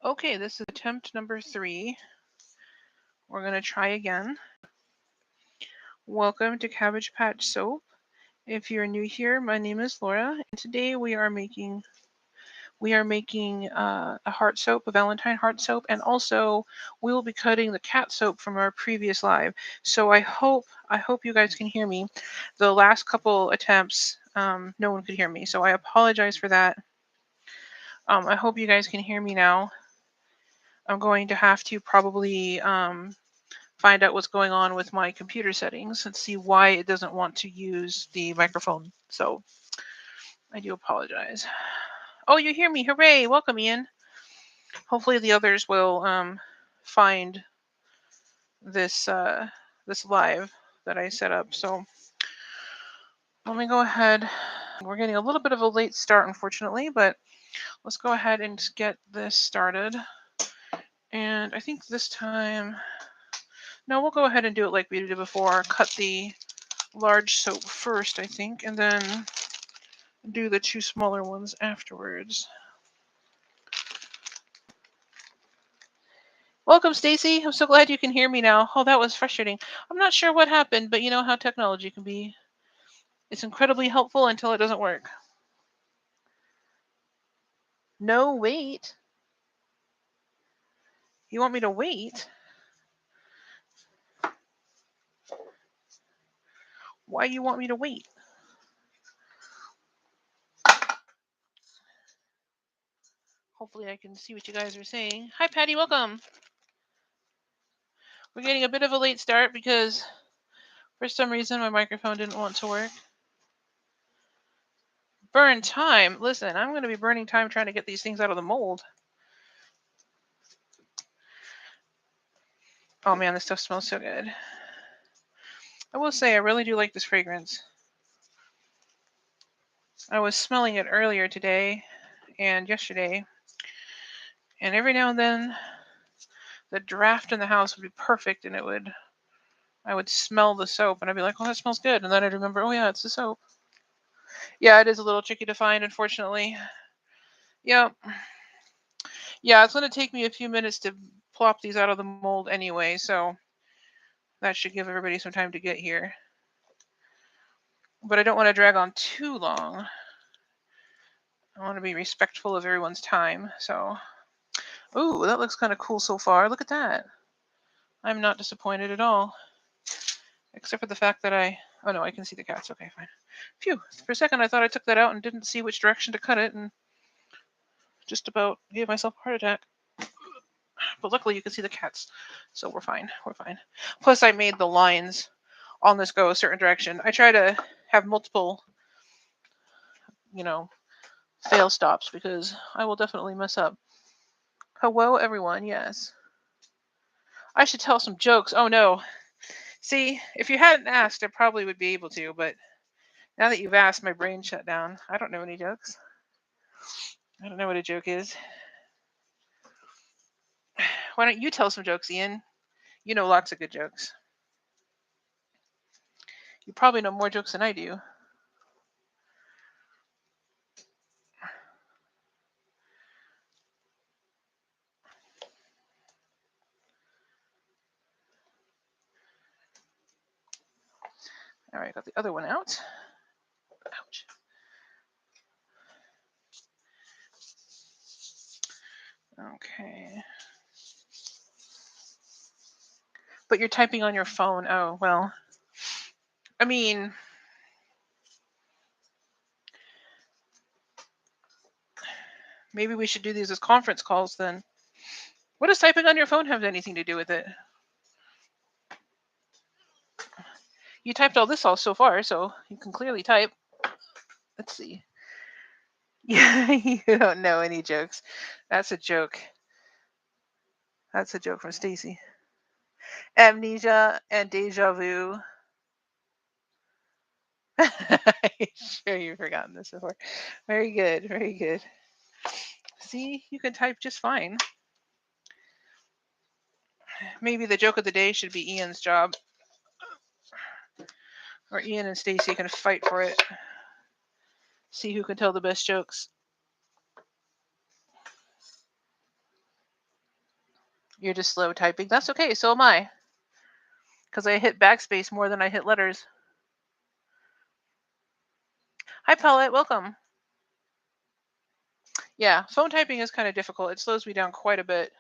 Okay, this is attempt number 3. We're going to try again. Welcome to Cabbage Patch Soap. If you're new here, my name is Laura, and today we are making a heart soap, a Valentine heart soap, and also we will be cutting the cat soap from our previous live. So I hope you guys can hear me. The last couple attempts, no one could hear me, so I apologize for that. I hope you guys can hear me now. I'm going to have to probably find out what's going on with my computer settings and see why it doesn't want to use the microphone. So I do apologize. Oh, you hear me. Hooray. Welcome, Ian. Hopefully the others will find this this live that I set up. So let me go ahead. We're getting a little bit of a late start, unfortunately, but let's go ahead and get this started. And I think this time, no, we'll go ahead and do it like we did before. Cut the large soap first, I think, and then do the 2 smaller ones afterwards. Welcome, Stacy. I'm so glad you can hear me now. Oh, that was frustrating. I'm not sure what happened, but you know how technology can be. It's incredibly helpful until it doesn't work. No, wait. You want me to wait? Why do you want me to wait? Hopefully I can see what you guys are saying. Hi, Patty. Welcome. We're getting a bit of a late start because for some reason my microphone didn't want to work. Burn time. Listen, I'm going to be burning time trying to get these things out of the mold. Oh man, this stuff smells so good. I will say I really do like this fragrance. I was smelling it earlier today and yesterday, and every now and then the draft in the house would be perfect, and I would smell the soap and I'd be like, oh, that smells good, and then I'd remember, oh yeah, it's the soap. Yeah, it is a little tricky to find, unfortunately. Yep. Yeah, it's going to take me a few minutes to plop these out of the mold anyway, so that should give everybody some time to get here. But I don't want to drag on too long. I want to be respectful of everyone's time, so... Ooh, that looks kind of cool so far. Look at that. I'm not disappointed at all. Except for the fact that oh no, I can see the cats. Okay, fine. Phew. For a second I thought I took that out and didn't see which direction to cut it and just about gave myself a heart attack. But luckily you can see the cats, so we're fine. We're fine. Plus I made the lines on this go a certain direction. I try to have multiple, fail stops because I will definitely mess up. Hello, everyone. Yes. I should tell some jokes. Oh no. See, if you hadn't asked, I probably would be able to, but now that you've asked, my brain shut down. I don't know any jokes. I don't know what a joke is. Why don't you tell some jokes, Ian? You know lots of good jokes. You probably know more jokes than I do. All right, got the other one out. Ouch. Okay. But you're typing on your phone. Oh, well. I mean, maybe we should do these as conference calls then. What does typing on your phone have anything to do with it? You typed all this so far, so you can clearly type. Let's see. Yeah, you don't know any jokes. That's a joke. That's a joke from Stacy. Amnesia and deja vu. Sure, you've forgotten this before. Very good, very good. See, you can type just fine. Maybe the joke of the day should be Ian's job. Or Ian and Stacy can fight for it. See who can tell the best jokes. You're just slow typing. That's okay. So am I. Because I hit backspace more than I hit letters. Hi, Paulette. Welcome. Yeah, phone typing is kind of difficult. It slows me down quite a bit.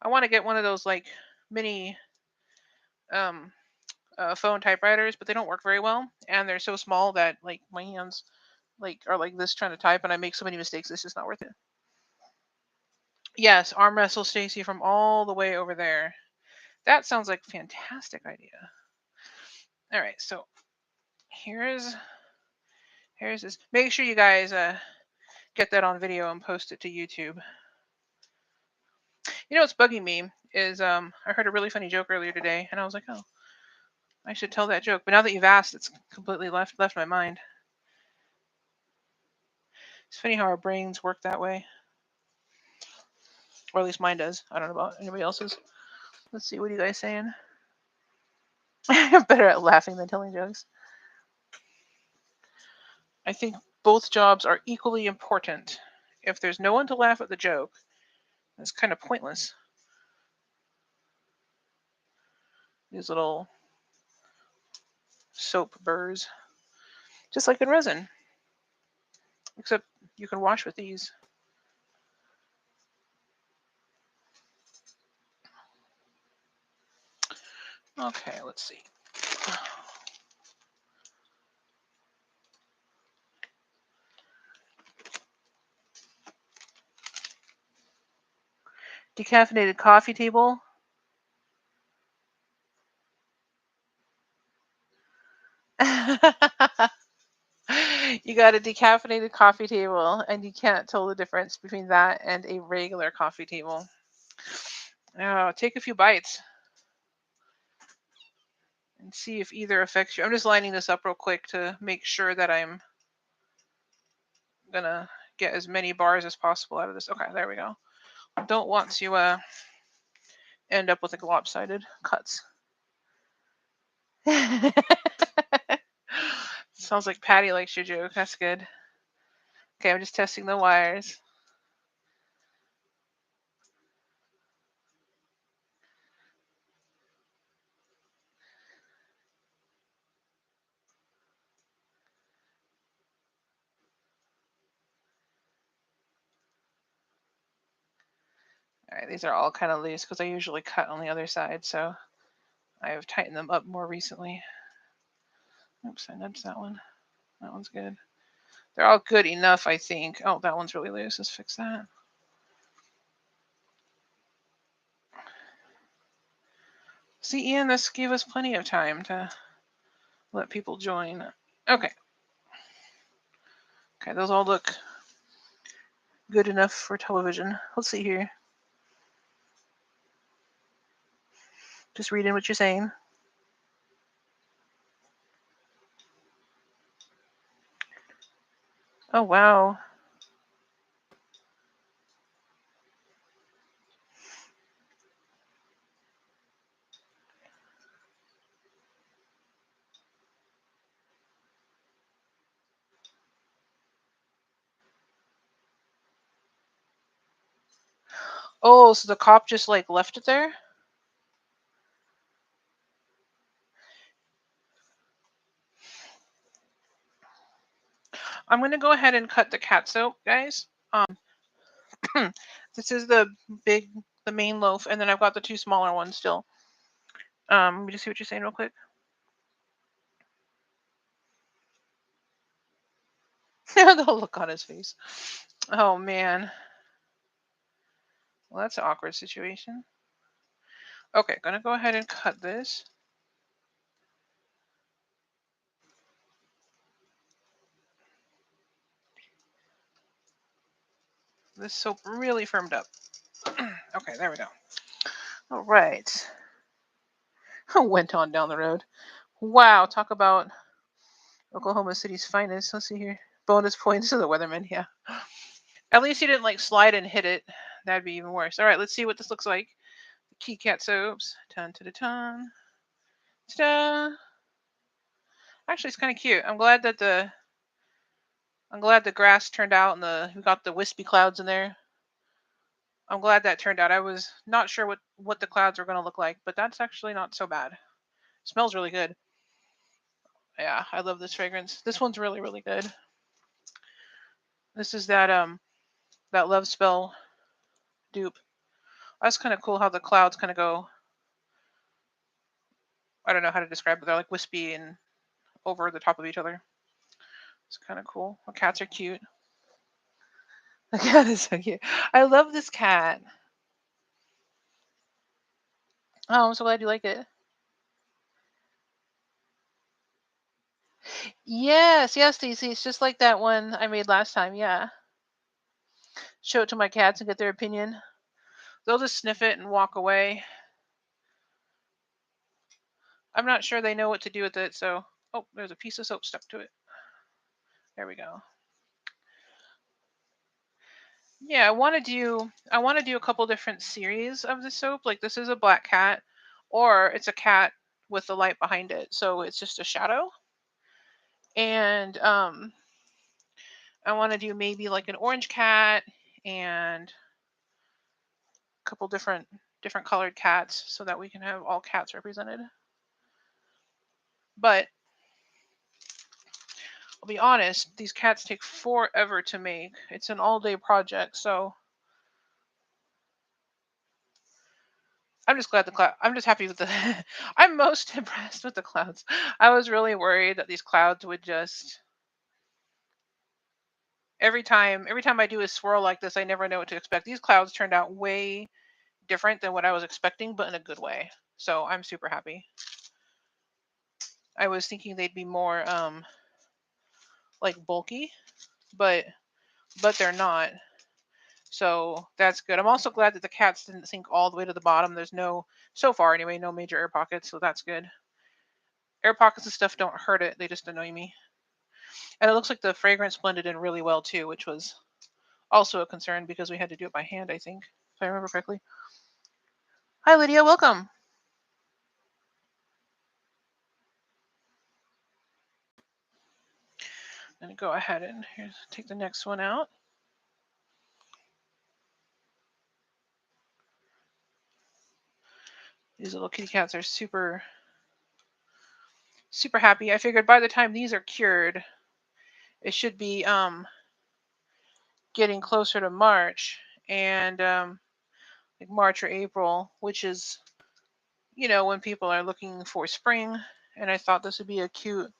I want to get one of those like mini um, phone typewriters, but they don't work very well, and they're so small that like my hands like are like this trying to type, and I make so many mistakes. It's just not worth it. Yes, arm wrestle Stacy from all the way over there. That sounds like a fantastic idea. All right, so here's this. Make sure you guys get that on video and post it to YouTube. You know what's bugging me is I heard a really funny joke earlier today, and I was like, oh, I should tell that joke. But now that you've asked, it's completely left my mind. It's funny how our brains work that way, or at least mine does. I don't know about anybody else's. Let's see, what are you guys saying? I'm better at laughing than telling jokes. I think both jobs are equally important. If there's no one to laugh at the joke, it's kind of pointless. These little soap burrs. Just like in resin. Except you can wash with these. Okay, let's see. Decaffeinated coffee table. You got a decaffeinated coffee table, and you can't tell the difference between that and a regular coffee table. Oh, take a few bites and see if either affects you. I'm just lining this up real quick to make sure that I'm gonna get as many bars as possible out of this. Okay, there we go. Don't want to end up with like lopsided cuts. Sounds like Patty likes your joke. That's good. Okay, I'm just testing the wires. All right, these are all kind of loose because I usually cut on the other side, so I have tightened them up more recently. Oops, I nudged that one. That one's good. They're all good enough, I think. Oh, that one's really loose. Let's fix that. See, Ian, this gave us plenty of time to let people join. Okay. Okay, those all look good enough for television. Let's see here. Just reading what you're saying. Oh, wow. Oh, so the cop just like left it there? I'm going to go ahead and cut the cat soap, guys. This is the main loaf, and then I've got the two smaller ones still. Let me just see what you're saying real quick. The look on his face. Oh, man. Well, that's an awkward situation. Okay, gonna go ahead and cut this. This soap really firmed up. Okay, there we go. All right. Went on down the road. Wow, talk about Oklahoma City's finest. Let's see here. Bonus points to the weatherman. Yeah. At least he didn't like slide and hit it. That'd be even worse. All right, let's see what this looks like. Key cat soaps. Ton to the ton. Ta-da! Actually, it's kind of cute. I'm glad the grass turned out and we got the wispy clouds in there. I'm glad that turned out. I was not sure what the clouds were going to look like, but that's actually not so bad. Smells really good. Yeah, I love this fragrance. This one's really, really good. This is that Love Spell dupe. That's kind of cool how the clouds kind of go. I don't know how to describe it. They're like wispy and over the top of each other. It's kind of cool. The cats are cute. The cat is so cute. I love this cat. Oh, I'm so glad you like it. Yes, yes, Stacey. It's just like that one I made last time. Yeah. Show it to my cats and get their opinion. They'll just sniff it and walk away. I'm not sure they know what to do with it, so oh, there's a piece of soap stuck to it. There we go. Yeah, I want to do a couple different series of the soap. Like this is a black cat, or it's a cat with the light behind it, so it's just a shadow. And I want to do maybe like an orange cat and a couple different colored cats so that we can have all cats represented. But I'll be honest, these cats take forever to make. It's an all-day project, so I'm just glad the cloud. I'm just happy with the. I'm most impressed with the clouds. I was really worried that these clouds would just every time I do a swirl like this, I never know what to expect. These clouds turned out way different than what I was expecting, but in a good way. So I'm super happy. I was thinking they'd be more like bulky, but they're not. So that's good. I'm also glad that the cats didn't sink all the way to the bottom. There's no, so far anyway, no major air pockets, so that's good. Air pockets and stuff don't hurt it, they just annoy me. And it looks like the fragrance blended in really well too, which was also a concern because we had to do it by hand, I think, if I remember correctly. Hi, Lydia, welcome. I'm going to go ahead and take the next one out. These little kitty cats are super, super happy. I figured by the time these are cured, it should be getting closer to March, and like March or April, which is when people are looking for spring. And I thought this would be a cute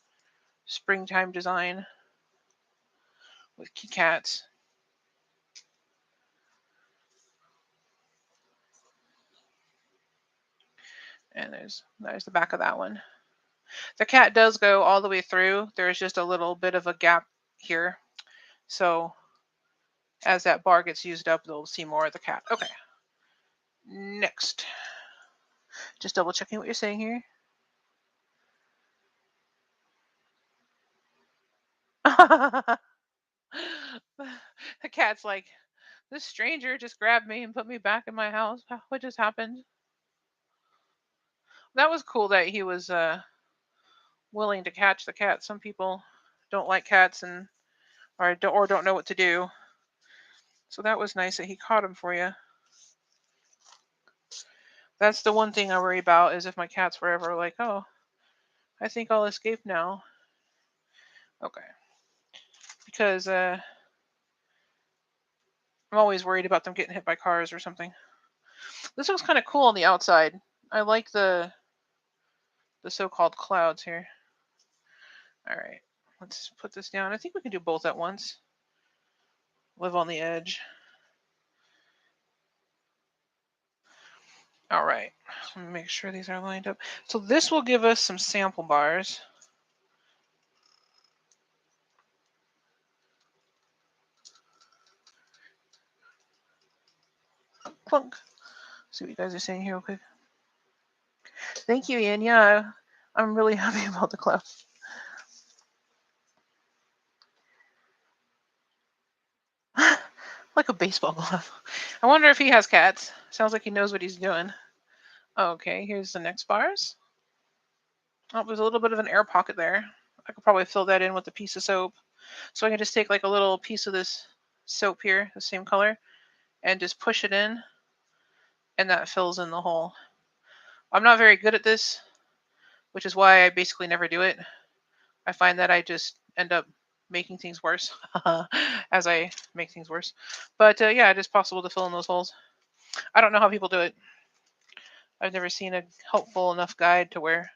springtime design with kitty cats. And there's the back of that one. The cat does go all the way through. There's just a little bit of a gap here. So as that bar gets used up, they'll see more of the cat. Okay. Next. Just double checking what you're saying here. The cat's like, this stranger just grabbed me and put me back in my house. What just happened? That was cool that he was willing to catch the cat. Some people don't like cats and or don't know what to do. So that was nice that he caught him for you. That's the one thing I worry about is if my cats were ever like, oh, I think I'll escape now. Okay. Because I'm always worried about them getting hit by cars or something. This looks kind of cool on the outside. I like the so-called clouds here. All right. Let's put this down. I think we can do both at once. Live on the edge. All right. Let me make sure these are lined up. So this will give us some sample bars. Clunk. See what you guys are saying here real quick. Thank you, Ian. Yeah, I'm really happy about the clouds. Like a baseball glove. I wonder if he has cats. Sounds like he knows what he's doing. Okay, here's the next bars. Oh, there's a little bit of an air pocket there. I could probably fill that in with a piece of soap. So I can just take like a little piece of this soap here, the same color, and just push it in, and that fills in the hole. I'm not very good at this, which is why I basically never do it. I find that I just end up making things worse as I make things worse. But yeah, it is possible to fill in those holes. I don't know how people do it. I've never seen a helpful enough guide to where,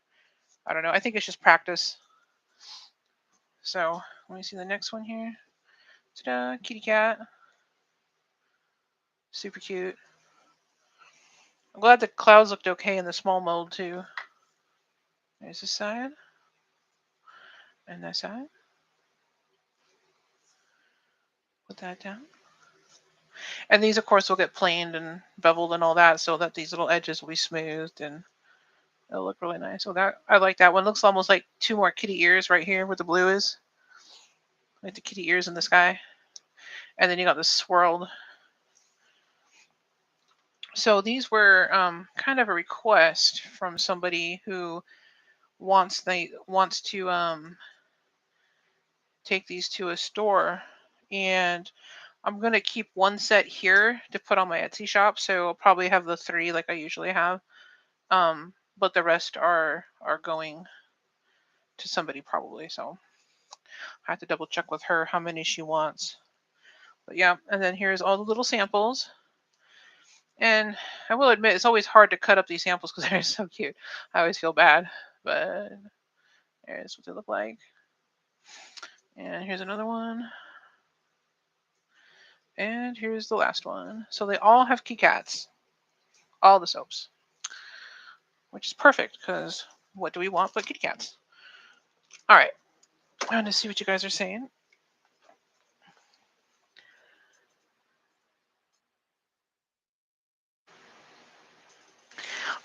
I don't know. I think it's just practice. So let me see the next one here. Ta-da, kitty cat. Super cute. I'm glad the clouds looked okay in the small mold too. There's this side. And that side. Put that down. And these, of course, will get planed and beveled and all that, so that these little edges will be smoothed and it'll look really nice. So that, I like that one. Looks almost like two more kitty ears right here where the blue is. Like the kitty ears in the sky. And then you got this swirled. So these were kind of a request from somebody who wants to take these to a store, and I'm gonna keep one set here to put on my Etsy shop. So I'll probably have the 3 like I usually have, but the rest are going to somebody probably. So I have to double check with her how many she wants. But yeah, and then here's all the little samples. And I will admit, it's always hard to cut up these samples because they're so cute. I always feel bad, but there's what they look like. And here's another one. And here's the last one. So they all have kitty cats. All the soaps. Which is perfect because what do we want but kitty cats? All right. I want to see what you guys are saying.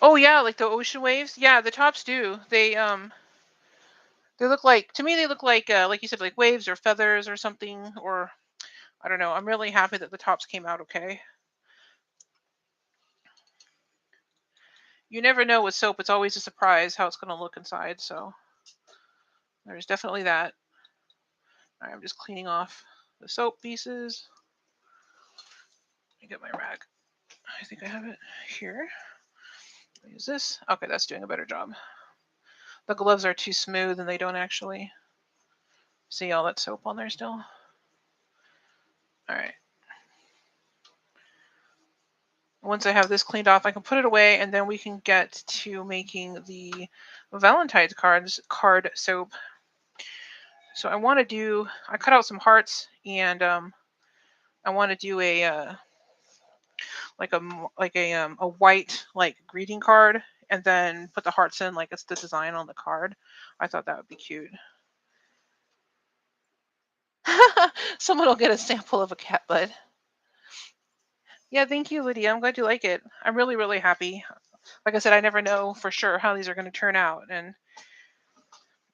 Oh yeah, like the ocean waves. Yeah, the tops do. They look like, to me they look like you said, like waves or feathers or something, or I don't know. I'm really happy that the tops came out okay. You never know with soap. It's always a surprise how it's going to look inside. So there's definitely that. All right, I'm just cleaning off the soap pieces. Let me get my rag. I think I have it here. Use this. Okay, that's doing a better job. The gloves are too smooth and they don't actually see all that soap on there still. All right. Once I have this cleaned off, I can put it away, and then we can get to making the Valentine's card soap. So I cut out some hearts, and I want to do a white like greeting card, and then put the hearts in like it's the design on the card. I thought that would be cute. Someone will get a sample of a cat bud. Yeah, thank you, Lydia. I'm glad you like it. I'm really, really happy. Like I said, I never know for sure how these are going to turn out, and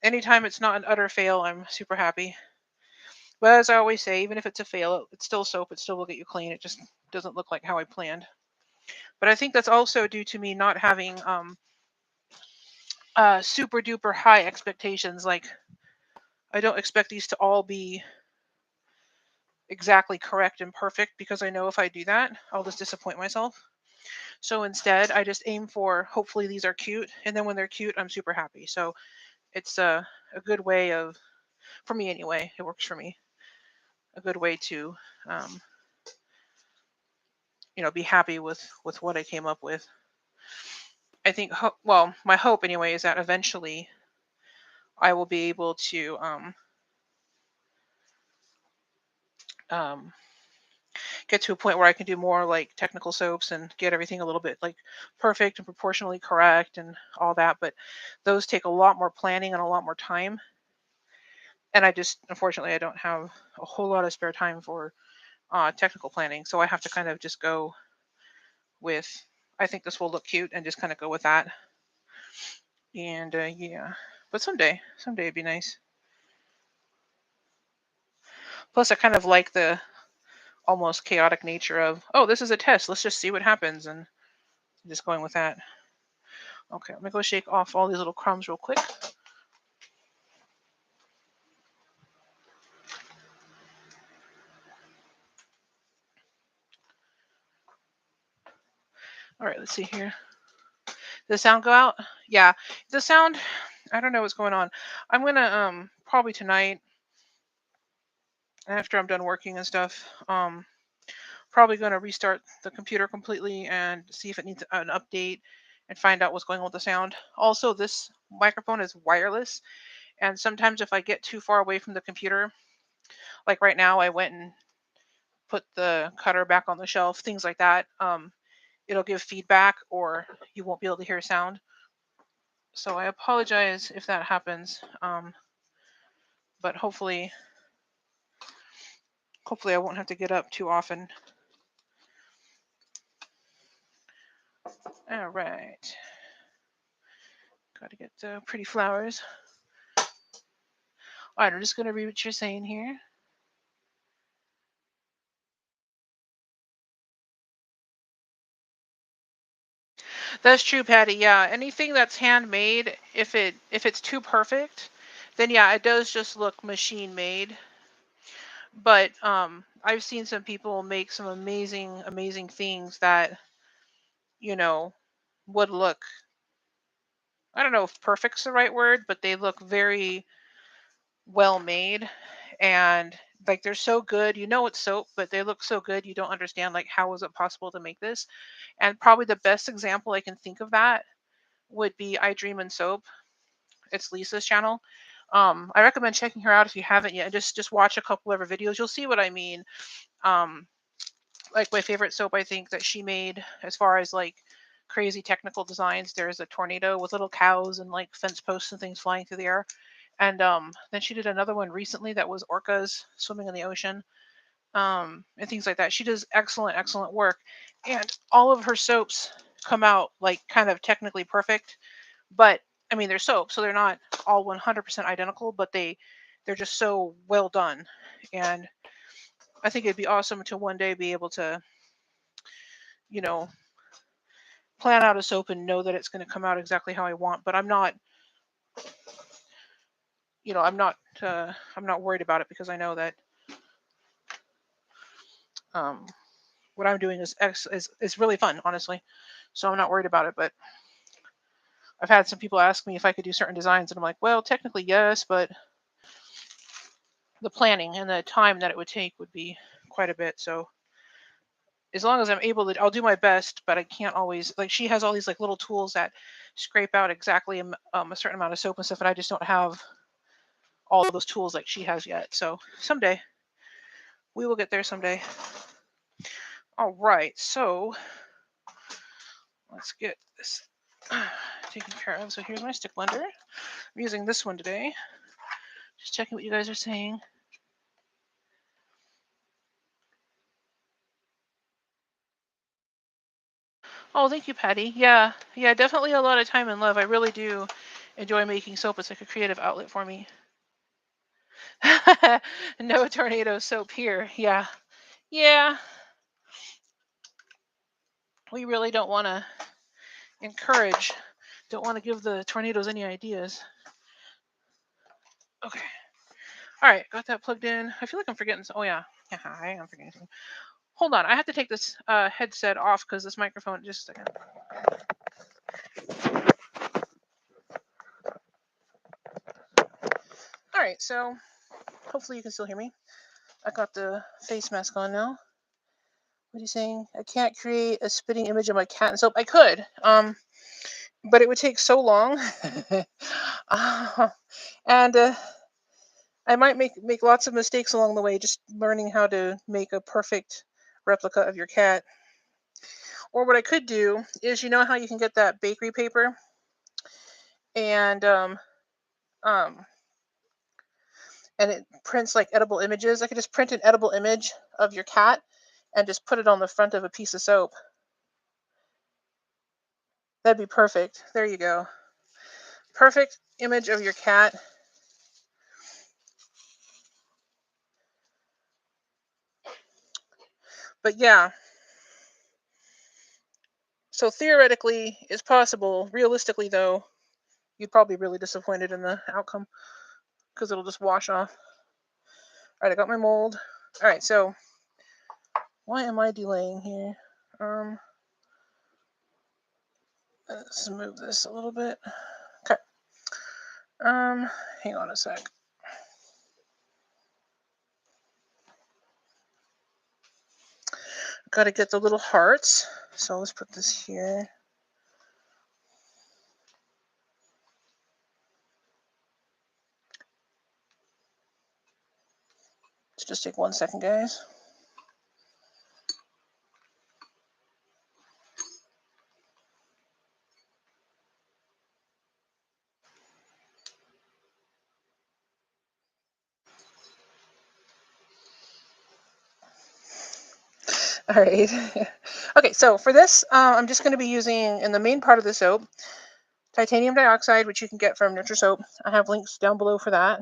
anytime it's not an utter fail, I'm super happy. But as I always say, even if it's a fail, it's still soap. It still will get you clean. It just doesn't look like how I planned. But I think that's also due to me not having super duper high expectations. Like, I don't expect these to all be exactly correct and perfect, because I know if I do that, I'll just disappoint myself. So instead, I just aim for, hopefully these are cute, and then when they're cute, I'm super happy. So it's a good way of, for me anyway, it works for me. A good way to, um, be happy with what I came up with. I think, well, my hope anyway is that eventually I will be able to um, get to a point where I can do more like technical soaps and get everything a little bit like perfect and proportionally correct and all that. But those take a lot more planning and a lot more time. And I just, unfortunately, I don't have a whole lot of spare time for technical planning. So I have to kind of just go with, I think this will look cute, and just kind of go with that. And yeah, but someday it'd be nice. Plus, I kind of like the almost chaotic nature of, oh, this is a test. Let's just see what happens, and just going with that. Okay, let me go shake off all these little crumbs real quick. All right, let's see here. Does the sound go out? Yeah, the sound. I don't know what's going on. I'm gonna probably tonight after I'm done working and stuff. Probably gonna restart the computer completely and see if it needs an update and find out what's going on with the sound. Also, this microphone is wireless, and sometimes if I get too far away from the computer, like right now, I went and put the cutter back on the shelf, things like that. It'll give feedback or you won't be able to hear sound. So I apologize if that happens. But hopefully I won't have to get up too often. All right. Got to get the pretty flowers. All right, I'm just going to read what you're saying here. That's true, Patty. Yeah, anything that's handmade, if it's too perfect, then yeah, it does just look machine made. But I've seen some people make some amazing things that you know would look, I don't know if perfect's the right word, but they look very well made, and like they're so good. You know it's soap, but they look so good you don't understand like how is it possible to make this. And probably the best example I can think of that would be I Dream in Soap. It's Lisa's channel. I recommend checking her out if you haven't yet. Just watch a couple of her videos. You'll see what I mean. Um, like my favorite soap I think that she made as far as like crazy technical designs. There's a tornado with little cows and like fence posts and things flying through the air. And then she did another one recently that was orcas swimming in the ocean, and things like that. She does excellent work, and all of her soaps come out like kind of technically perfect. But I mean, they're soap, so they're not all 100% identical, but they're just so well done. And I think it'd be awesome to one day be able to, you know, plan out a soap and know that it's going to come out exactly how I want. But I'm not, I'm not worried about it because I know that um, what I'm doing is really fun, honestly. So I'm not worried about it. But I've had some people ask me if I could do certain designs, and I'm like, well, technically yes, but the planning and the time that it would take would be quite a bit. So as long as I'm able to, I'll do my best, but I can't always. Like she has all these like little tools that scrape out exactly a certain amount of soap and stuff, and I just don't have all those tools like she has yet. So someday we will get there someday. All right, so let's get this taken care of. So here's my stick blender. I'm using this one today. Just checking what you guys are saying. Oh, thank you, Patty. Yeah, definitely a lot of time and love. I really do enjoy making soap. It's like a creative outlet for me. No tornado soap here. Yeah. Yeah. We really don't want to encourage, don't want to give the tornadoes any ideas. Okay. All right. Got that plugged in. I feel like I'm forgetting. Oh, yeah. Yeah, I am forgetting something. Hold on. I have to take this headset off because this microphone, just a second. All right. So hopefully you can still hear me. I got the face mask on now. What are you saying? I can't create a spitting image of my cat in soap. I could, but it would take so long. uh, and I might make lots of mistakes along the way, just learning how to make a perfect replica of your cat. Or what I could do is, you know how you can get that bakery paper and um, and it prints like edible images. I could just print an edible image of your cat and just put it on the front of a piece of soap. That'd be perfect. There you go. Perfect image of your cat. But yeah, so theoretically, it's possible. Realistically, though, you'd probably be really disappointed in the outcome because it'll just wash off. All right, I got my mold. All right, so why am I delaying here? Um, Let's move this a little bit. Okay. Hang on a sec. Got to get the little hearts. So let's put this here. Let's just take 1 second, guys. All right. Okay, so for this, I'm just going to be using, in the main part of the soap, titanium dioxide, which you can get from Soap. I have links down below for that.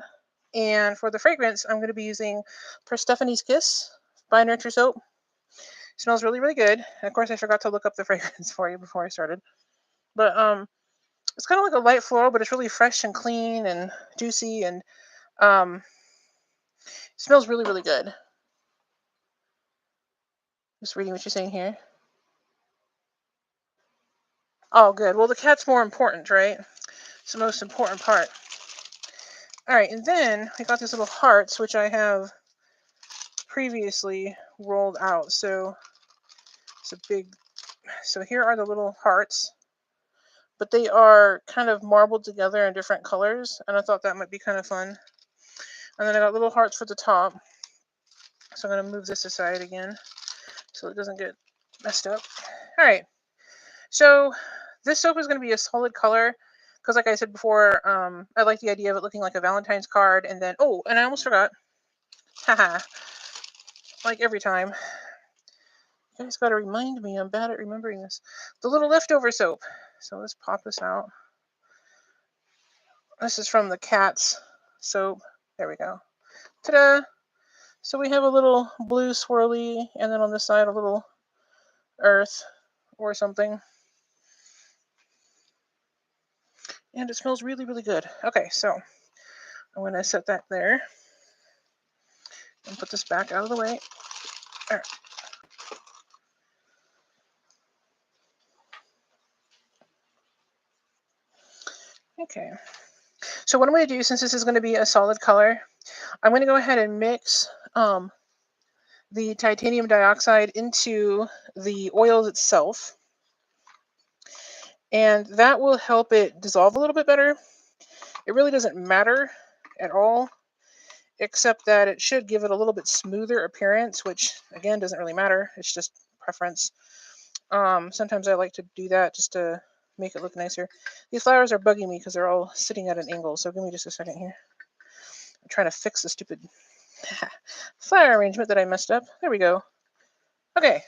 And for the fragrance, I'm going to be using Persephone's Kiss by Soap. Smells really, really good. And of course, I forgot to look up the fragrance for you before I started. But it's kind of like a light floral, but it's really fresh and clean and juicy, and smells really, really good. Just reading what you're saying here. Oh, good. Well, the cat's more important, right? It's the most important part. All right, and then I got these little hearts, which I have previously rolled out. So it's a big. So here are the little hearts, but they are kind of marbled together in different colors, and I thought that might be kind of fun. And then I got little hearts for the top. So I'm going to move this aside again so it doesn't get messed up. All right. So this soap is going to be a solid color because, like I said before, I like the idea of it looking like a Valentine's card. And then, oh, and I almost forgot. Haha. Like every time. You guys got to remind me. I'm bad at remembering this. The little leftover soap. So let's pop this out. This is from the cat's soap. There we go. Ta-da! So we have a little blue swirly, and then on this side a little earth or something. And it smells really, really good. Okay, so I'm going to set that there and put this back out of the way. All right. Okay. So what I'm going to do, since this is going to be a solid color, I'm going to go ahead and mix the titanium dioxide into the oil itself. And that will help it dissolve a little bit better. It really doesn't matter at all, except that it should give it a little bit smoother appearance, which again doesn't really matter. It's just preference. Sometimes I like to do that just to make it look nicer. These flowers are bugging me because they're all sitting at an angle, so give me just a second here. I'm trying to fix the stupid flower arrangement that I messed up. There we go. Okay.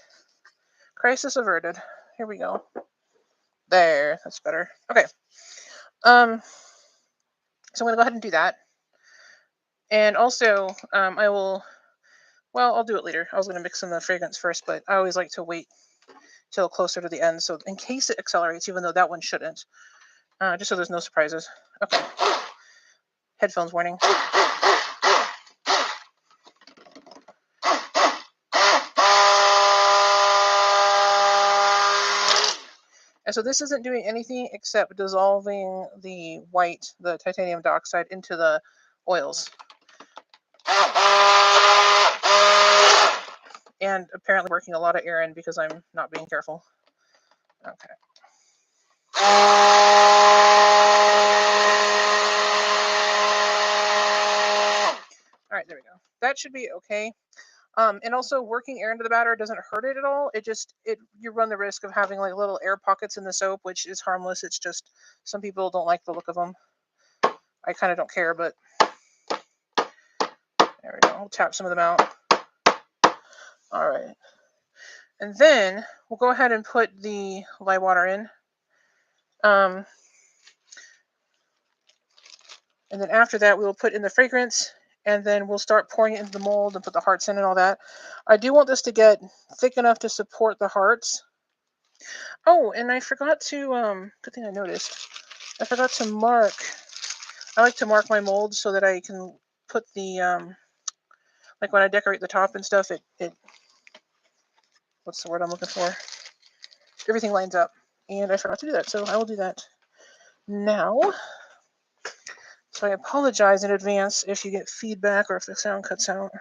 Crisis averted. Here we go. There. That's better. Okay. So I'm going to go ahead and do that. And also, I will... Well, I'll do it later. I was going to mix in the fragrance first, but I always like to wait till closer to the end, so in case it accelerates, even though that one shouldn't. Just so there's no surprises. Okay. Headphones warning. And so this isn't doing anything except dissolving the titanium dioxide into the oils. And apparently working a lot of air in because I'm not being careful. Okay. All right, there we go. That should be okay. And also working air into the batter doesn't hurt it at all. You run the risk of having like little air pockets in the soap, which is harmless. It's just some people don't like the look of them. I kind of don't care, but there we go. I'll tap some of them out. All right. And then we'll go ahead and put the lye water in. And then after that, we will put in the fragrance, and then we'll start pouring it into the mold and put the hearts in and all that. I do want this to get thick enough to support the hearts. Oh, and I forgot to, good thing I noticed. I forgot to mark. I like to mark my molds so that I can put the, like when I decorate the top and stuff, it what's the word I'm looking for? Everything lines up. and I forgot to do that, so I will do that now. So I apologize in advance if you get feedback or if the sound cuts out.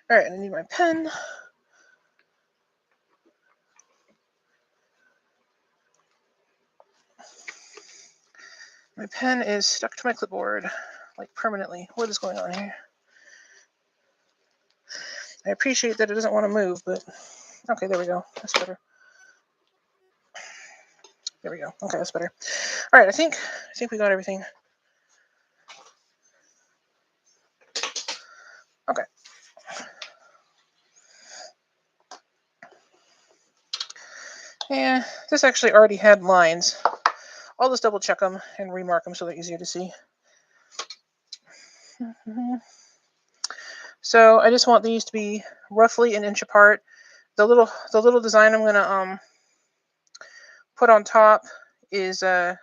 All right, I need my pen. My pen is stuck to my clipboard, like permanently. What is going on here? I appreciate that it doesn't want to move, but okay, there we go. That's better. There we go. Okay, that's better. All right, I think we got everything. Okay. Yeah, this actually already had lines. I'll just double check them and remark them so they're easier to see. So I just want these to be roughly an inch apart. The little design I'm gonna put on top is anyways,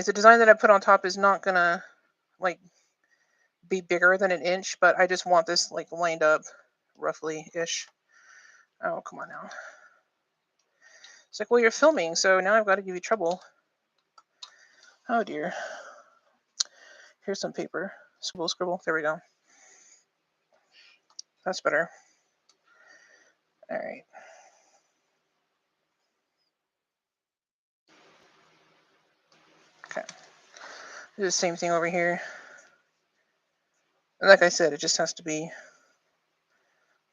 the design that I put on top is not gonna like be bigger than an inch, but I just want this like lined up roughly ish. Oh, come on now. It's like, well, you're filming, so now I've got to give you trouble. Oh dear. Here's some paper. Scribble, scribble. There we go. That's better. All right. Okay. Do the same thing over here. And like I said, it just has to be,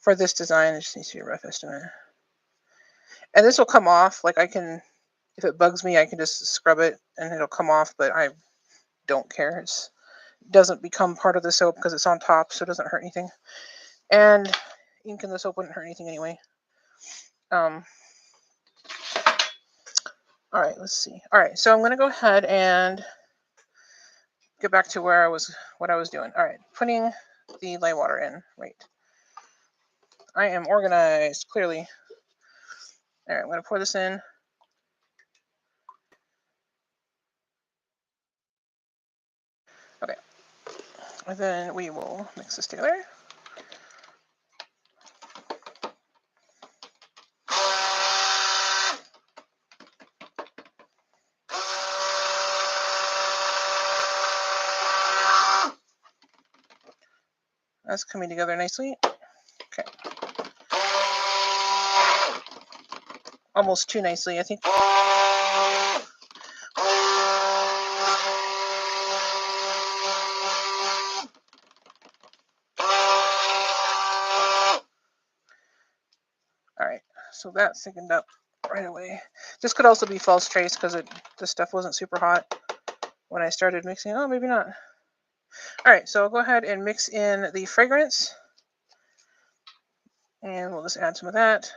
for this design, it just needs to be a rough estimate. And this will come off. Like I can, if it bugs me, I can just scrub it and it'll come off, but I don't care. It doesn't become part of the soap because it's on top, so it doesn't hurt anything. And ink in the soap wouldn't hurt anything anyway. All right, let's see. All right, so I'm going to go ahead and get back to what I was doing. All right, putting the lye water in. Right. I am organized, clearly. All right, I'm going to pour this in. Okay. And then we will mix this together. That's coming together nicely. Okay. Almost too nicely, I think. All right, so that's thickened up right away. This could also be false trace because the stuff wasn't super hot when I started mixing. Oh, maybe not. All right, so I'll go ahead and mix in the fragrance. And we'll just add some of that.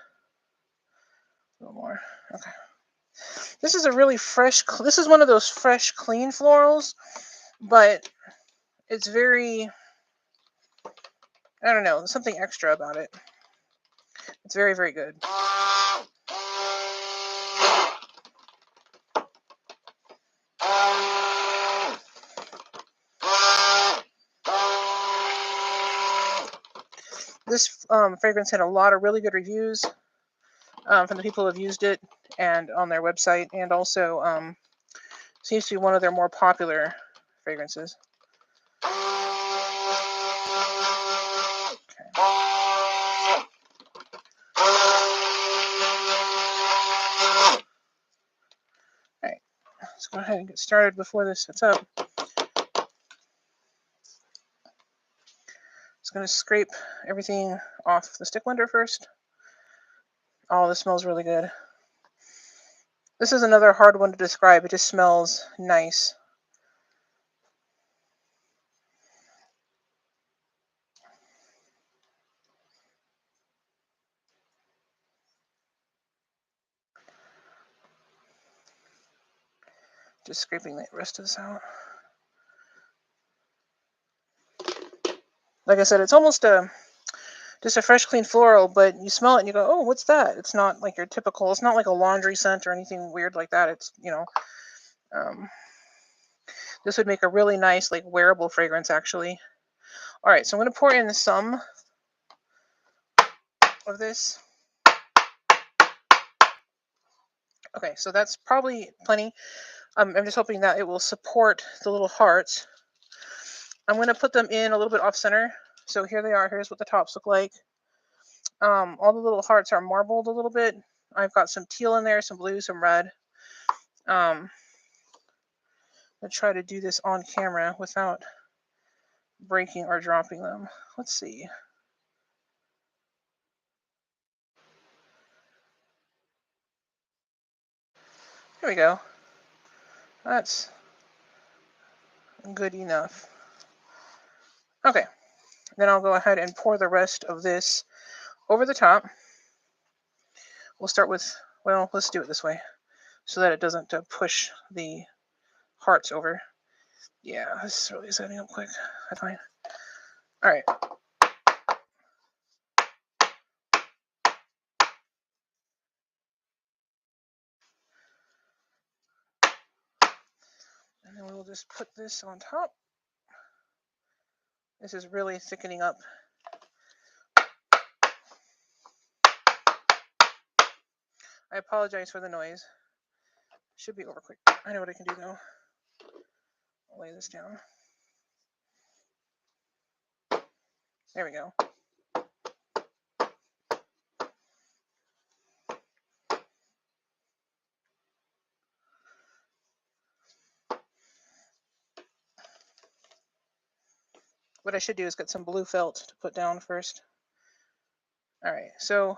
A little more. Okay. This is a really fresh, this is one of those fresh, clean florals, but it's very, I don't know, there's something extra about it. It's very, very good. This fragrance had a lot of really good reviews from the people who have used it and on their website, and also seems to be one of their more popular fragrances. Alright, let's go ahead and get started before this sets up. Just going to scrape everything off the stick blender first. Oh, this smells really good. This is another hard one to describe. It just smells nice. Just scraping the rest of this out. Like I said, it's almost just a fresh, clean floral, but you smell it and you go, oh, what's that? It's not like your typical, it's not like a laundry scent or anything weird like that. It's, This would make a really nice, like, wearable fragrance, actually. All right, so I'm going to pour in some of this. Okay, so that's probably plenty. I'm just hoping that it will support the little hearts. I'm going to put them in a little bit off center. So here they are. Here's what the tops look like. All the little hearts are marbled a little bit. I've got some teal in there, some blue, some red. I'll try to do this on camera without breaking or dropping them. Let's see. Here we go. That's good enough. Okay, then I'll go ahead and pour the rest of this over the top. We'll start with, well, let's do it this way so that it doesn't push the hearts over. Yeah, this is really setting up quick. That's fine. All right. And then we'll just put this on top. This is really thickening up. I apologize for the noise. Should be over quick. I know what I can do though. I'll lay this down. There we go. What I should do is get some blue felt to put down first. All right, so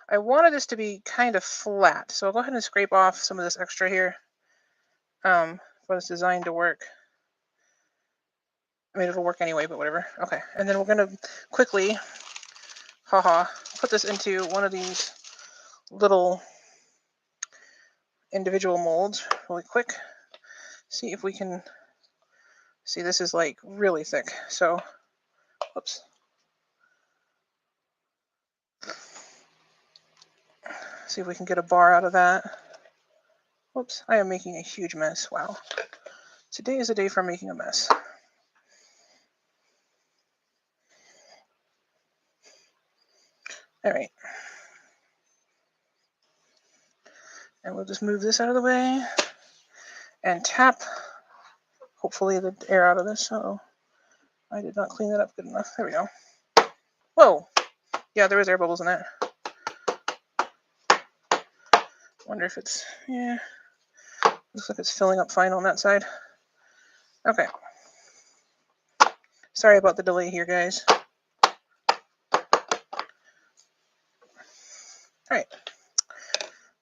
I wanted this to be kind of flat, so I'll go ahead and scrape off some of this extra here for this design to work. I mean, it'll work anyway, but whatever. Okay, and then we're going to quickly, put this into one of these little individual molds really quick. See if we can see. This is like really thick, so whoops. See if we can get a bar out of that. Whoops, I am making a huge mess. Wow. Today is a day for making a mess. All right. And we'll just move this out of the way and tap, hopefully, the air out of this. So I did not clean that up good enough. There we go. Whoa. Yeah, there is air bubbles in that. Wonder if it's, yeah. Looks like it's filling up fine on that side. Okay. Sorry about the delay here, guys. All right.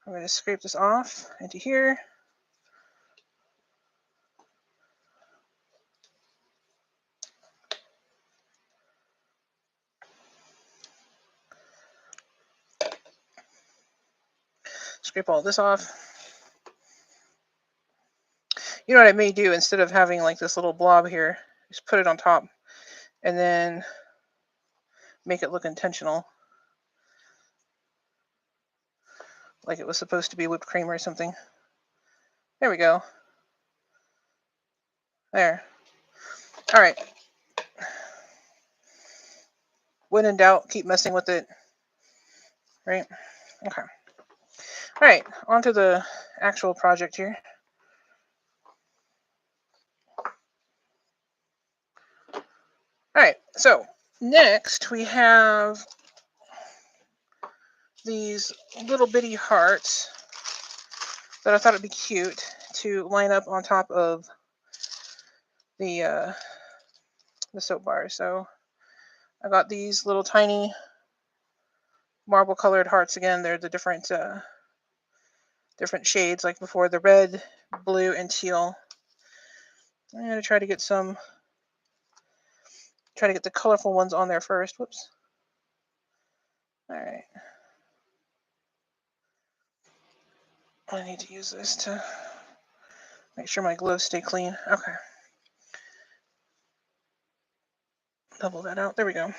I'm going to scrape this off into here. Scrape all this off. You know what I may do, instead of having like this little blob here, just put it on top and then make it look intentional. Like it was supposed to be whipped cream or something. There we go. There. All right. When in doubt, keep messing with it. Right? Okay. All right. On to the actual project here. All right. So next we have these little bitty hearts that I thought it'd be cute to line up on top of the soap bar. So I got these little tiny marble colored hearts again. They're the different shades, like before, the red, blue, and teal. I'm gonna try to get the colorful ones on there first. Whoops. All right. I need to use this to make sure my gloves stay clean. Okay. Level that out. There we go.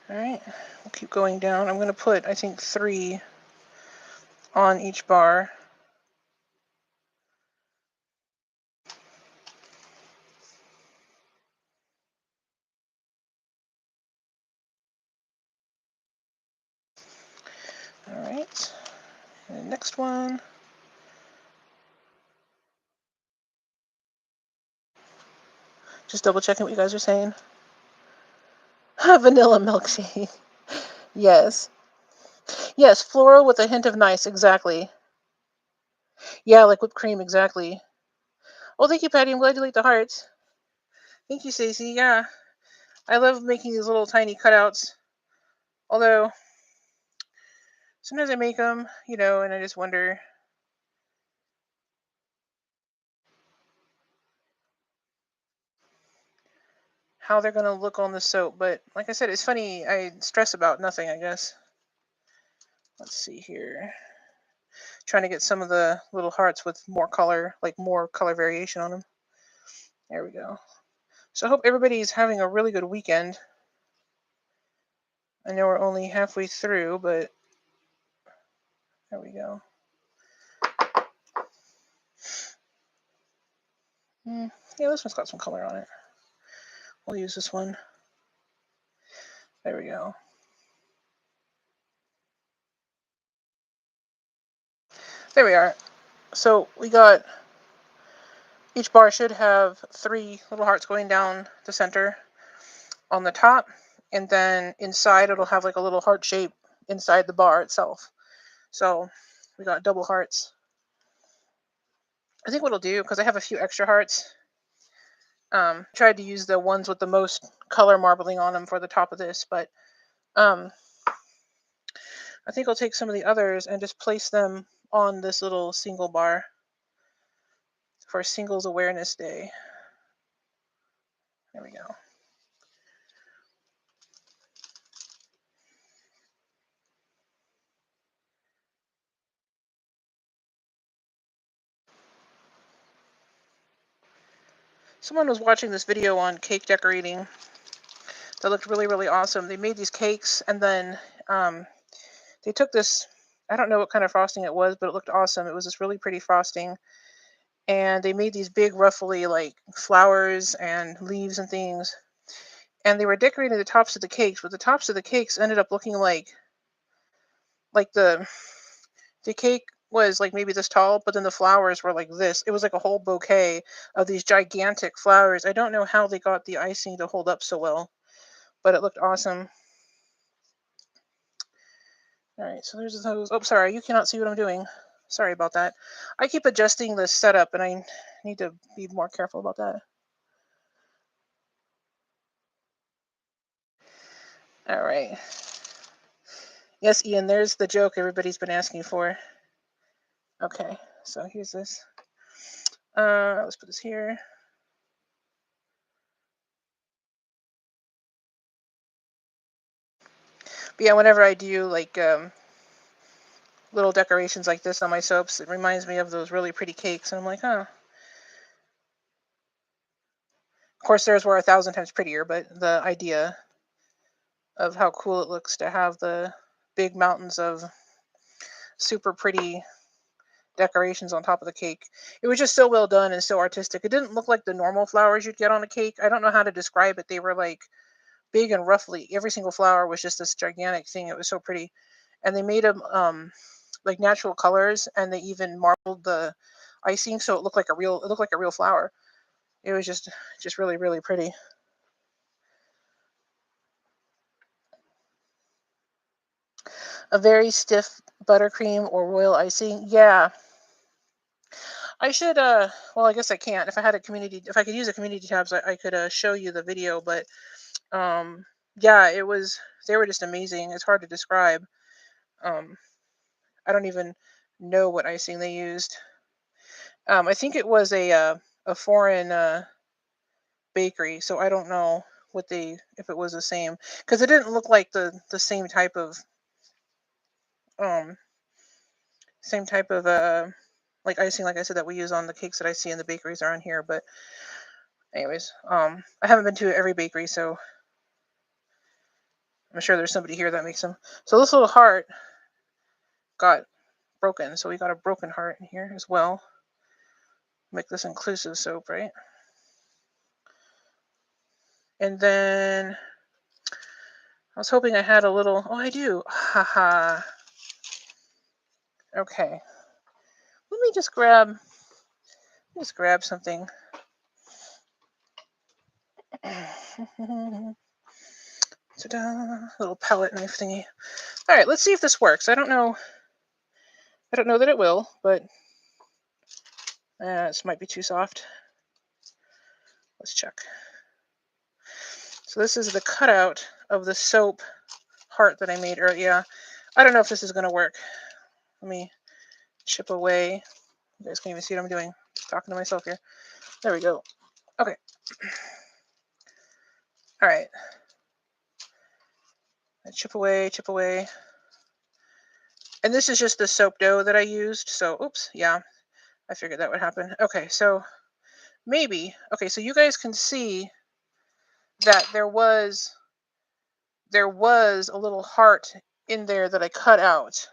All right, we'll keep going down. I'm going to put, I think, 3 on each bar. All right, and the next one. Just double checking what you guys are saying. Vanilla milkshake. Yes. Yes, floral with a hint of nice, exactly. Yeah, like whipped cream, exactly. Well, thank you, Patty. I'm glad you like the hearts. Thank you, Stacey. Yeah, I love making these little tiny cutouts. Although, sometimes I make them, and I just wonder how they're going to look on the soap. But like I said, it's funny. I stress about nothing, I guess. Let's see here. Trying to get some of the little hearts with more color, like more color variation on them. There we go. So I hope everybody's having a really good weekend. I know we're only halfway through, but there we go. Yeah, this one's got some color on it. We'll use this one. There we go. There we are. So we got, each bar should have 3 little hearts going down the center on the top, and then inside it'll have like a little heart shape inside the bar itself. So we got double hearts. I think what I'll do, because I have a few extra hearts, tried to use the ones with the most color marbling on them for the top of this, but I think I'll take some of the others and just place them on this little single bar for Singles Awareness Day. There we go. Someone was watching this video on cake decorating that looked really, really awesome. They made these cakes, and then they took this, I don't know what kind of frosting it was, but it looked awesome. It was this really pretty frosting. And they made these big, ruffly, like flowers and leaves and things. And they were decorating the tops of the cakes, but the tops of the cakes ended up looking like the cake was like maybe this tall, but then the flowers were like this. It was like a whole bouquet of these gigantic flowers. I don't know how they got the icing to hold up so well, but it looked awesome. All right, so there's those. Oh, sorry, you cannot see what I'm doing. Sorry about that. I keep adjusting the setup, and I need to be more careful about that. All right. Yes, Ian, there's the joke everybody's been asking for. Okay, so here's this. Let's put this here. But yeah, whenever I do like little decorations like this on my soaps, it reminds me of those really pretty cakes, and I'm like, huh. Of course, theirs were 1,000 times prettier, but the idea of how cool it looks to have the big mountains of super pretty decorations on top of the cake. It was just so well done and so artistic. It didn't look like the normal flowers you'd get on a cake. I don't know how to describe it. They were like big and ruffly. Every single flower was just this gigantic thing. It was so pretty. And they made them like natural colors, and they even marbled the icing so it looked like a real flower. It was just really, really pretty. A very stiff buttercream or royal icing. Yeah. I should well, I guess I can't. If I could use a community tabs, I could show you the video, but yeah, they were just amazing. It's hard to describe. Um I don't even know what icing they used. I think it was a foreign bakery, so I don't know if it was the same, because it didn't look like the um same type of like icing, like I said, that we use on the cakes that I see in the bakeries around here. But anyways, I haven't been to every bakery, so I'm sure there's somebody here that makes them. So this little heart got broken, so we got a broken heart in here as well. Make this inclusive soap, right? And then I was hoping I had a little. Oh, I do. Haha. Okay. Let me just grab something. Ta-da! Little palette knife thingy. All right, let's see if this works. I don't know that it will, but this might be too soft. Let's check. So this is the cutout of the soap heart that I made earlier. Yeah, I don't know if this is going to work. Let me chip away. You guys can't even see what I'm doing. Just talking to myself here. There we go. Okay. All right. Chip away, chip away. And this is just the soap dough that I used. So, oops, yeah, I figured that would happen. Okay, so maybe, okay, so you guys can see that there was a little heart in there that I cut out.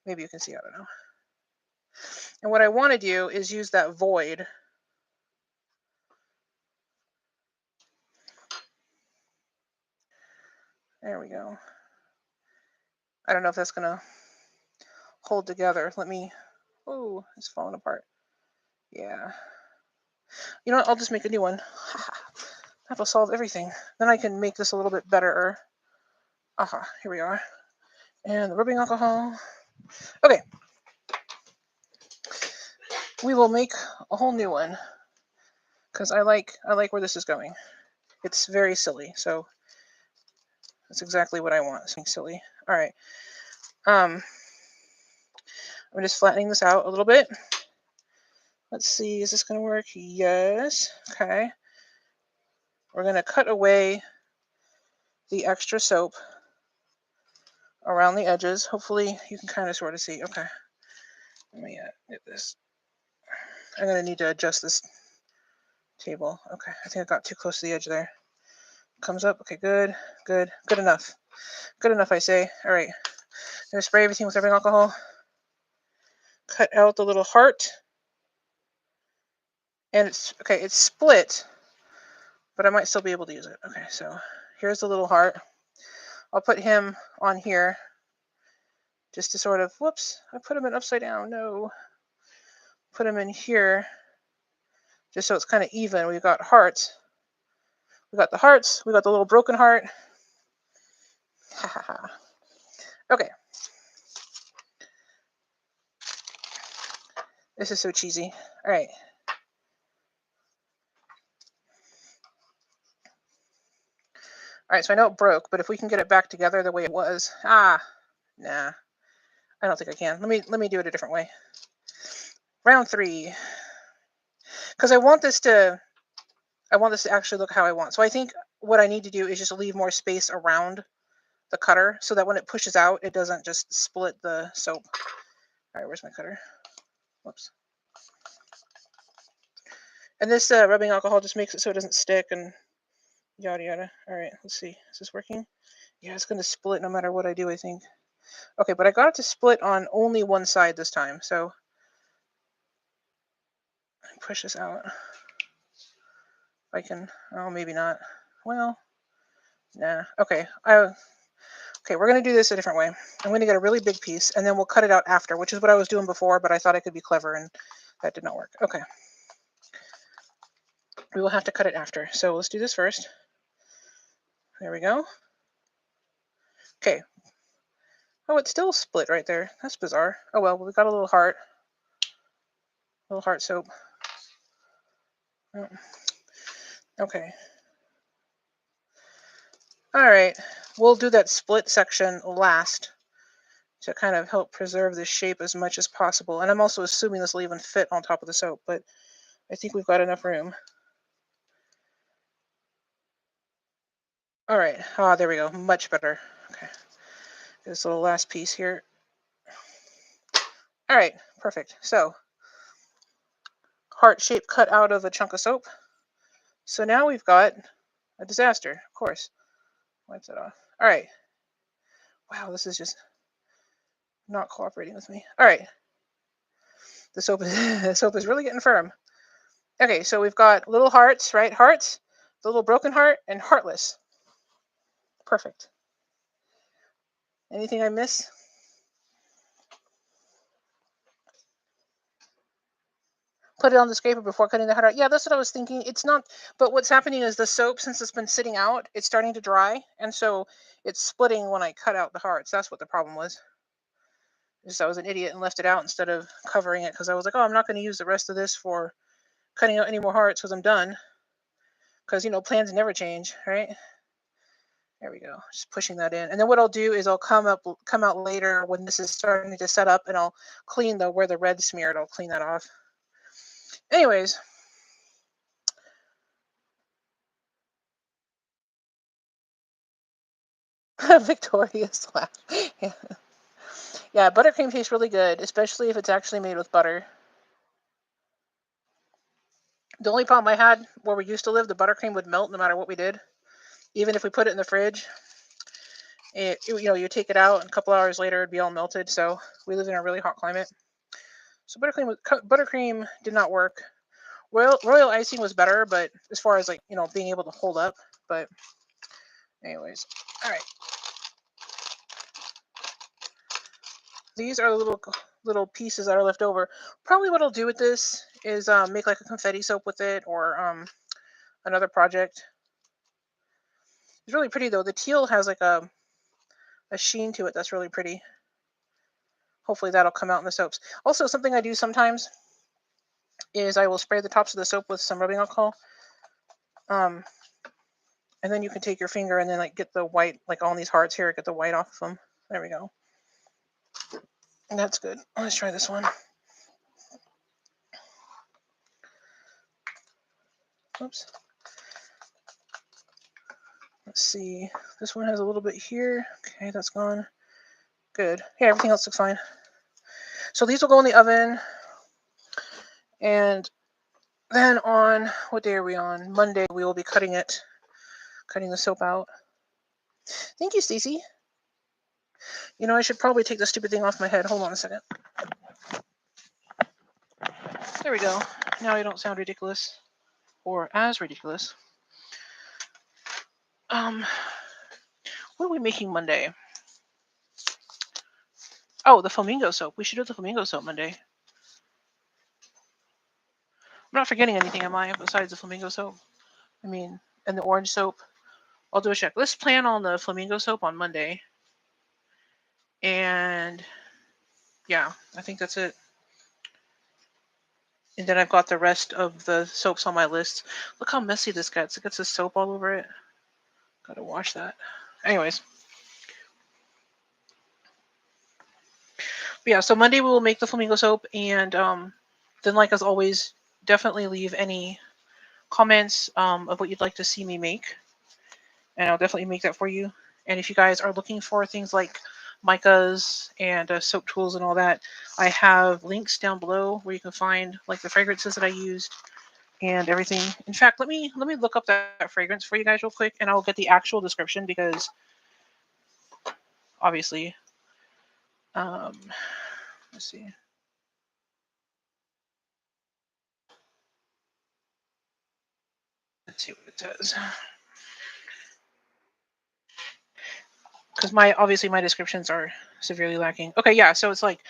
Maybe you can see, I don't know. And what I want to do is use that void. There we go. I don't know if that's going to hold together. Let me, oh, it's falling apart. Yeah. You know what? I'll just make a new one. That'll solve everything. Then I can make this a little bit better. Aha, here we are. And the rubbing alcohol. Okay. We will make a whole new one. Because I like where this is going. It's very silly, so that's exactly what I want. Something silly. All right. I'm just flattening this out a little bit. Let's see, is this going to work? Yes. Okay. We're going to cut away the extra soap around the edges. Hopefully you can kind of sort of see. Okay. Let me get this. I'm going to need to adjust this table. Okay. I think I got too close to the edge there. Comes up. Okay, good. Good. Good enough. Good enough, I say. All right. I'm going to spray everything with rubbing alcohol. Cut out the little heart. And it's, okay, it's split, but I might still be able to use it. Okay, so here's the little heart. I'll put him on here just to sort of, whoops, I put him in upside down. No. Put him in here just so it's kind of even. We've got hearts. We got the hearts. We got the little broken heart. Ha ha ha. Okay. This is so cheesy. All right. All right, so I know it broke, but if we can get it back together the way it was, nah, I don't think I can. Let me do it a different way. Round 3, because I want this to actually look how I want. So I think what I need to do is just leave more space around the cutter so that when it pushes out, it doesn't just split the soap. All right, where's my cutter? Whoops. And this rubbing alcohol just makes it so it doesn't stick and yada yada. All right, let's see. Is this working? Yeah, it's going to split no matter what I do, I think. Okay, but I got it to split on only one side this time, so push this out. I can, oh, maybe not. Well, nah. Okay, okay, we're going to do this a different way. I'm going to get a really big piece, and then we'll cut it out after, which is what I was doing before, but I thought I could be clever, and that did not work. Okay. We will have to cut it after. So let's do this first. There we go. Okay. Oh, it's still split right there. That's bizarre. Oh well, we got a little heart. Little heart soap. Oh. Okay. All right. We'll do that split section last to kind of help preserve the shape as much as possible. And I'm also assuming this will even fit on top of the soap, but I think we've got enough room. All right. Ah, there we go. Much better. Okay. This little last piece here. All right. Perfect. So, heart shape cut out of a chunk of soap. So now we've got a disaster, of course. Wipe that off. All right. Wow, this is just not cooperating with me. All right. The soap is the soap is really getting firm. Okay, so we've got little hearts, right? Hearts, the little broken heart, and heartless. Perfect. Anything I miss? Put it on the scraper before cutting the heart out. Yeah, that's what I was thinking. It's not, but what's happening is the soap, since it's been sitting out, it's starting to dry, and so it's splitting when I cut out the hearts. That's what the problem was. Just I was an idiot and left it out instead of covering it because I was like, oh, I'm not going to use the rest of this for cutting out any more hearts because I'm done. Because plans never change, right? There we go. Just pushing that in, and then what I'll do is I'll come out later when this is starting to set up, and I'll clean where the red smeared. I'll clean that off. Anyways, Victoria's laugh. Yeah. Yeah, buttercream tastes really good, especially if it's actually made with butter. The only problem I had where we used to live, the buttercream would melt no matter what we did. Even if we put it in the fridge, you take it out, and a couple hours later it'd be all melted. So we live in a really hot climate. So buttercream did not work. Royal icing was better, but as far as being able to hold up. But anyways, all right. These are the little pieces that are left over. Probably what I'll do with this is make like a confetti soap with it, or another project. It's really pretty though. The teal has like a sheen to it that's really pretty. Hopefully that'll come out in the soaps. Also, something I do sometimes is I will spray the tops of the soap with some rubbing alcohol. Um, and then you can take your finger and then get the white, like on these hearts here, get the white off of them. There we go. And that's good. Let's try this one. Oops. Let's see. This one has a little bit here. Okay, that's gone. Good. Yeah, everything else looks fine. So these will go in the oven. And then on, what day are we on? Monday, we will be cutting the soap out. Thank you, Stacy. I should probably take the stupid thing off my head. Hold on a second. There we go. Now I don't sound ridiculous. Or as ridiculous. What are we making Monday? Oh, the Flamingo Soap. We should do the Flamingo Soap Monday. I'm not forgetting anything, am I, besides the Flamingo Soap? And the orange soap. I'll do a check. Let's plan on the Flamingo Soap on Monday. And yeah, I think that's it. And then I've got the rest of the soaps on my list. Look how messy this gets. It gets the soap all over it. Gotta wash that. Anyways. But yeah, so Monday we will make the Flamingo Soap. And then, like as always, definitely leave any comments of what you'd like to see me make. And I'll definitely make that for you. And if you guys are looking for things like micas and soap tools and all that, I have links down below where you can find like the fragrances that I used and everything. In fact, let me look up that fragrance for you guys real quick, and I'll get the actual description because obviously, let's see. Let's see what it says. Because my descriptions are severely lacking. Okay, yeah, so it's like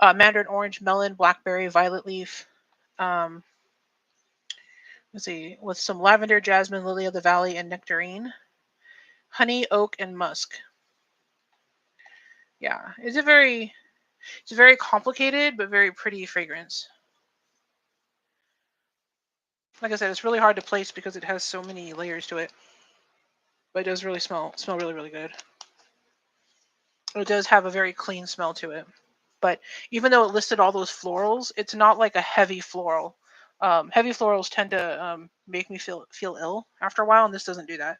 mandarin orange, melon, blackberry, violet leaf. Let's see, with some lavender, jasmine, lily of the valley, and nectarine, honey, oak, and musk. Yeah, it's a very complicated but very pretty fragrance. Like I said, it's really hard to place because it has so many layers to it. But it does really smell really, really good. It does have a very clean smell to it. But even though it listed all those florals, it's not like a heavy floral. Heavy florals tend to make me feel ill after a while, and this doesn't do that.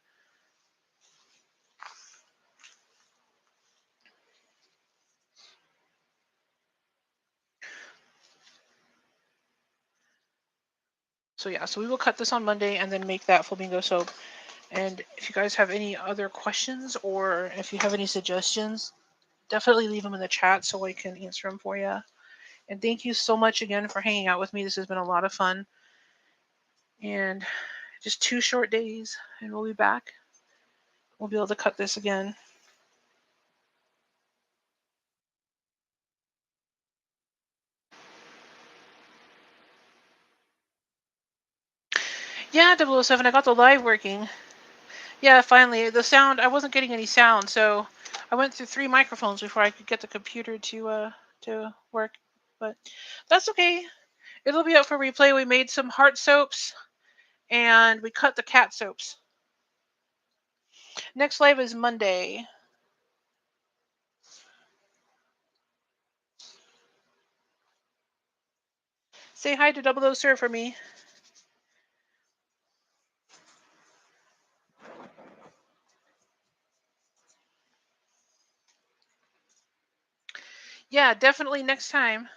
So yeah, so we will cut this on Monday and then make that Flamingo Soap. And if you guys have any other questions or if you have any suggestions, definitely leave them in the chat so I can answer them for you. And thank you so much again for hanging out with me. This has been a lot of fun. And just 2 short days, and we'll be back. We'll be able to cut this again. Yeah, 007, I got the live working. Yeah, finally. The sound, I wasn't getting any sound, so I went through 3 microphones before I could get the computer to work. But that's okay. It'll be up for replay. We made some heart soaps, and we cut the cat soaps. Next live is Monday. Say hi to 00 Sir for me. Yeah, definitely next time.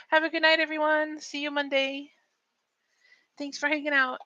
Have a good night, everyone. See you Monday. Thanks for hanging out.